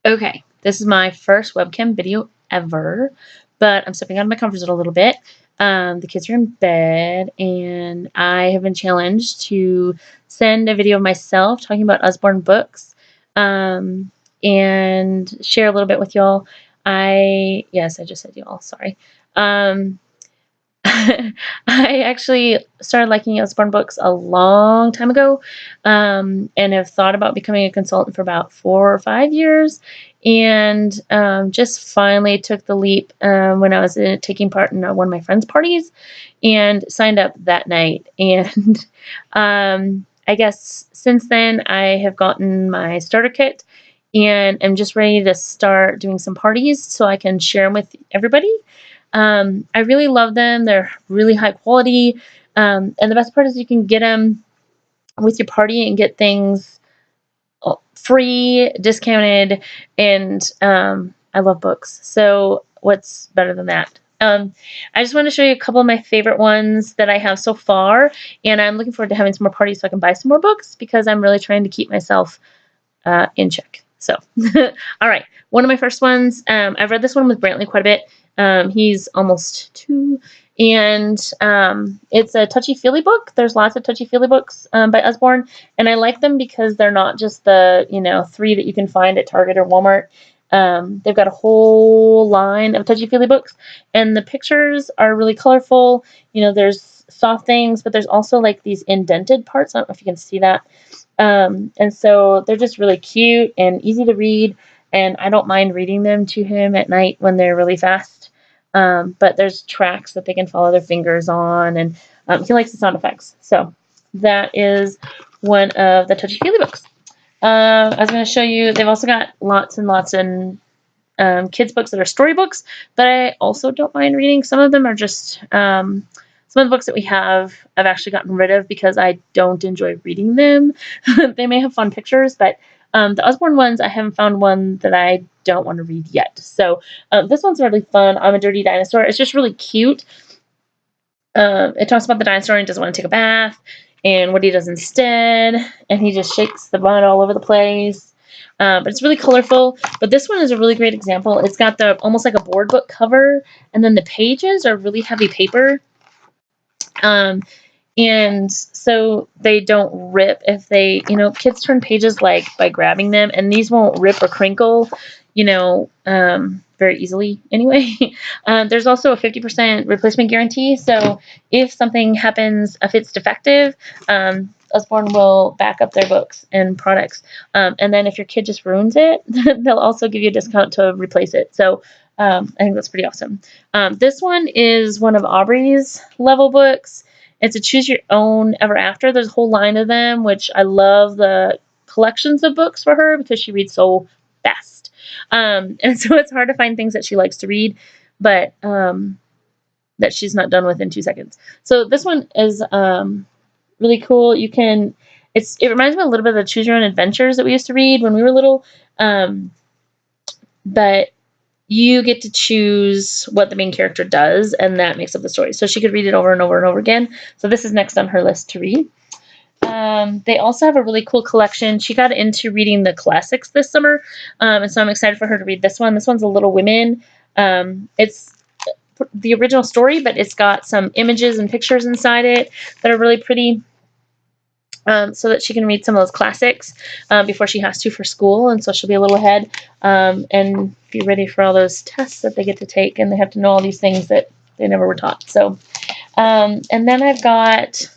Okay, this is my first webcam video ever, but I'm stepping out of my comfort zone a little bit. The kids are in bed, and I have been challenged to send a video of myself talking about Usborne books, and share a little bit with y'all. Yes, I just said y'all, sorry. I actually started liking Usborne books a long time ago, and have thought about becoming a consultant for about 4 or 5 years, and just finally took the leap when I was taking part in one of my friends' parties, and signed up that night. And I guess since then I have gotten my starter kit, and I'm just ready to start doing some parties so I can share them with everybody. I really love them. They're really high quality. And the best part is you can get them with your party and get things free, discounted, and I love books. So what's better than that? I just want to show you a couple of my favorite ones that I have so far, and I'm looking forward to having some more parties so I can buy some more books, because I'm really trying to keep myself in check. So, all right, one of my first ones, I've read this one with Brantley quite a bit. He's almost 2, and it's a touchy-feely book. There's lots of touchy-feely books by Usborne, and I like them because they're not just the 3 that you can find at Target or Walmart. They've got a whole line of touchy-feely books, and the pictures are really colorful. There's soft things, but there's also like these indented parts. I don't know if you can see that. And so they're just really cute and easy to read, and I don't mind reading them to him at night when they're really fast. But there's tracks that they can follow their fingers on, and he likes the sound effects. So that is one of the touchy-feely books. I was going to show you, they've also got lots and lots of kids books that are storybooks that I also don't mind reading. Some of them are just some of the books that we have I've actually gotten rid of because I don't enjoy reading them. They may have fun pictures, but the Usborne ones, I haven't found one that I don't want to read yet. So this one's really fun. I'm a Dirty Dinosaur. It's just really cute. It talks about the dinosaur and doesn't want to take a bath, and what he does instead, and he just shakes the mud all over the place. But it's really colorful. But this one is a really great example. It's got the almost like a board book cover, and then the pages are really heavy paper. And so they don't rip if they, kids turn pages like by grabbing them, and these won't rip or crinkle, very easily anyway. There's also a 50% replacement guarantee. So if something happens, if it's defective, Usborne will back up their books and products. And then if your kid just ruins it, they'll also give you a discount to replace it. So I think that's pretty awesome. This one is one of Aubrey's level books. It's a Choose Your Own Ever After. There's a whole line of them, which I love the collections of books for her because she reads so fast. And so it's hard to find things that she likes to read, but that she's not done with in 2 seconds. So this one is really cool. It reminds me a little bit of the Choose Your Own Adventures that we used to read when we were little, but you get to choose what the main character does, and that makes up the story. So she could read it over and over and over again. So this is next on her list to read. They also have a really cool collection. She got into reading the classics this summer, and so I'm excited for her to read this one. This one's a Little Women. It's the original story, but it's got some images and pictures inside it that are really pretty. So that she can read some of those classics before she has to for school, and so she'll be a little ahead and be ready for all those tests that they get to take, and they have to know all these things that they never were taught. So, and then they've got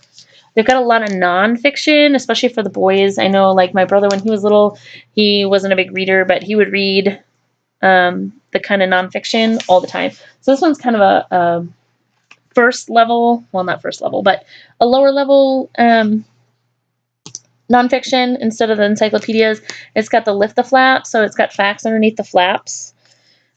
a lot of nonfiction, especially for the boys. I know, like my brother, when he was little, he wasn't a big reader, but he would read the kind of nonfiction all the time. So this one's kind of a first level, well, not first level, but a lower level nonfiction instead of the encyclopedias. It's got the lift the flaps, so it's got facts underneath the flaps.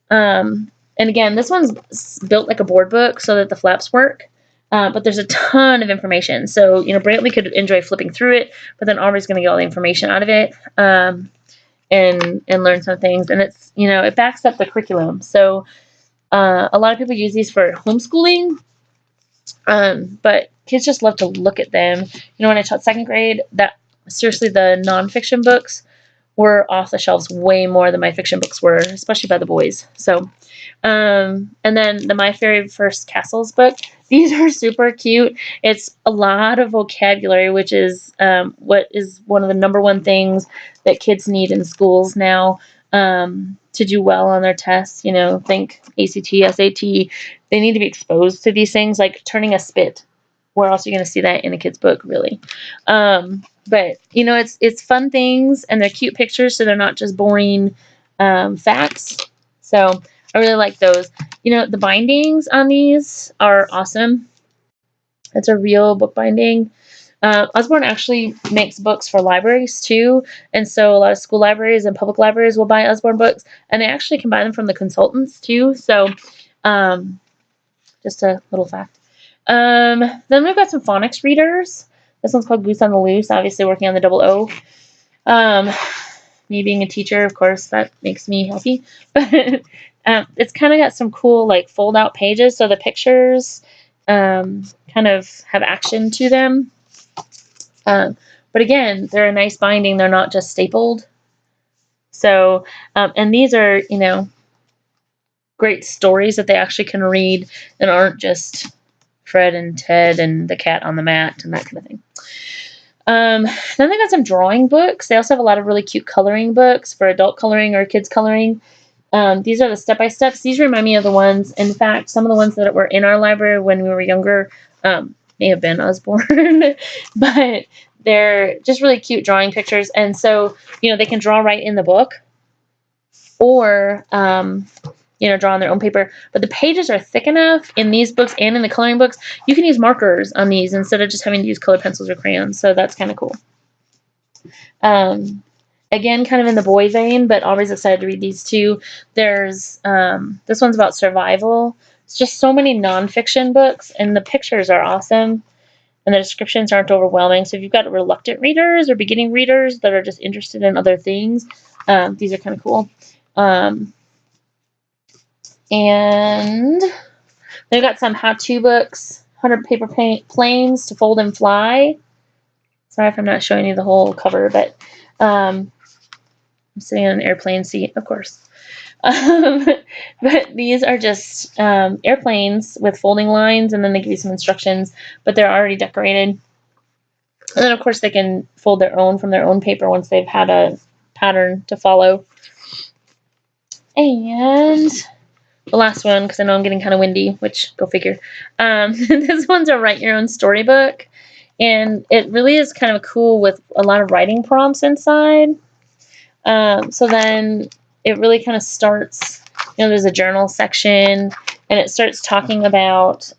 And again, this one's built like a board book so that the flaps work. But there's a ton of information. So, Brantley could enjoy flipping through it, but then Aubrey's going to get all the information out of it and learn some things. And it's, it backs up the curriculum. So a lot of people use these for homeschooling, but kids just love to look at them. When I taught second grade, seriously, the nonfiction books were off the shelves way more than my fiction books were, especially by the boys. So, and then the My Very First Castles book. These are super cute. It's a lot of vocabulary, which is what is one of the number one things that kids need in schools now to do well on their tests. You know, think ACT, SAT. They need to be exposed to these things, like turning a spit. Where else are you going to see that in a kid's book, really? But you know, it's fun things, and they're cute pictures, so they're not just boring facts. So I really like those. You know, the bindings on these are awesome. It's a real book binding. Osborne actually makes books for libraries too, and so a lot of school libraries and public libraries will buy Osborne books, and they actually can buy them from the consultants too. So, just a little fact. Then we've got some phonics readers. This one's called Goose on the Loose, obviously working on the double O. Me being a teacher, of course, that makes me happy. But it's kind of got some cool, like, fold-out pages, so the pictures kind of have action to them. But again, they're a nice binding. They're not just stapled. So, and these are, you know, great stories that they actually can read and aren't just Fred and Ted and the cat on the mat and that kind of thing. Then they got some drawing books. They also have a lot of really cute coloring books for adult coloring or kids coloring. These are the step-by-steps. These remind me of the ones, in fact, some of the ones that were in our library when we were younger may have been Osborne, but they're just really cute drawing pictures. And so, you know, they can draw right in the book or, you know, draw on their own paper. But the pages are thick enough in these books and in the coloring books, you can use markers on these instead of just having to use colored pencils or crayons. So that's kind of cool. Again, kind of in the boy vein, but always excited to read these too. There's, this one's about survival. It's just so many nonfiction books, and the pictures are awesome, and the descriptions aren't overwhelming. So if you've got reluctant readers or beginning readers that are just interested in other things, these are kind of cool. And they've got some how-to books, 100 paper planes to fold and fly. Sorry if I'm not showing you the whole cover, but I'm sitting on an airplane seat, of course. But these are just airplanes with folding lines, and then they give you some instructions, but they're already decorated. And then, of course, they can fold their own from their own paper once they've had a pattern to follow. And the last one, because I know I'm getting kind of windy, which, go figure. This one's a write your own storybook, and it really is kind of cool with a lot of writing prompts inside. So then it really kind of starts, you know, there's a journal section, and it starts talking about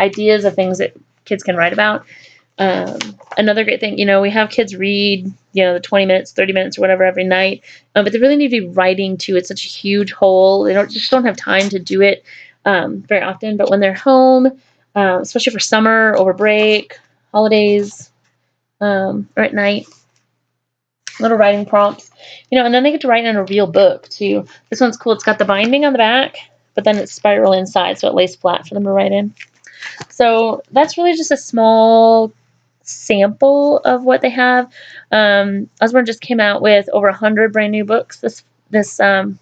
ideas of things that kids can write about. Another great thing, you know, we have kids read, you know, the 20 minutes, 30 minutes or whatever every night, but they really need to be writing too. It's such a huge hole. They just don't have time to do it very often, but when they're home, especially for summer, over break, holidays, or at night, little writing prompts, you know, and then they get to write in a real book too. This one's cool. It's got the binding on the back, but then it's spiral inside, so it lays flat for them to write in. So that's really just a small sample of what they have. Osborne just came out with over 100 brand new books this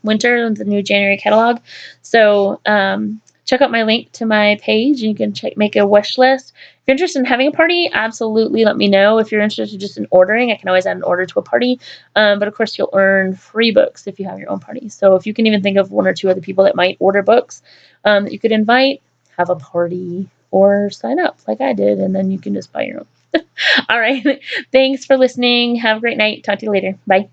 winter, the new January catalog. So check out my link to my page, and you can make a wish list. If you're interested in having a party, absolutely let me know. If you're interested just in ordering, I can always add an order to a party. But of course, you'll earn free books if you have your own party. So if you can even think of one or two other people that might order books that you could invite, have a party, or sign up like I did, and then you can just buy your own. All right. Thanks for listening. Have a great night. Talk to you later. Bye.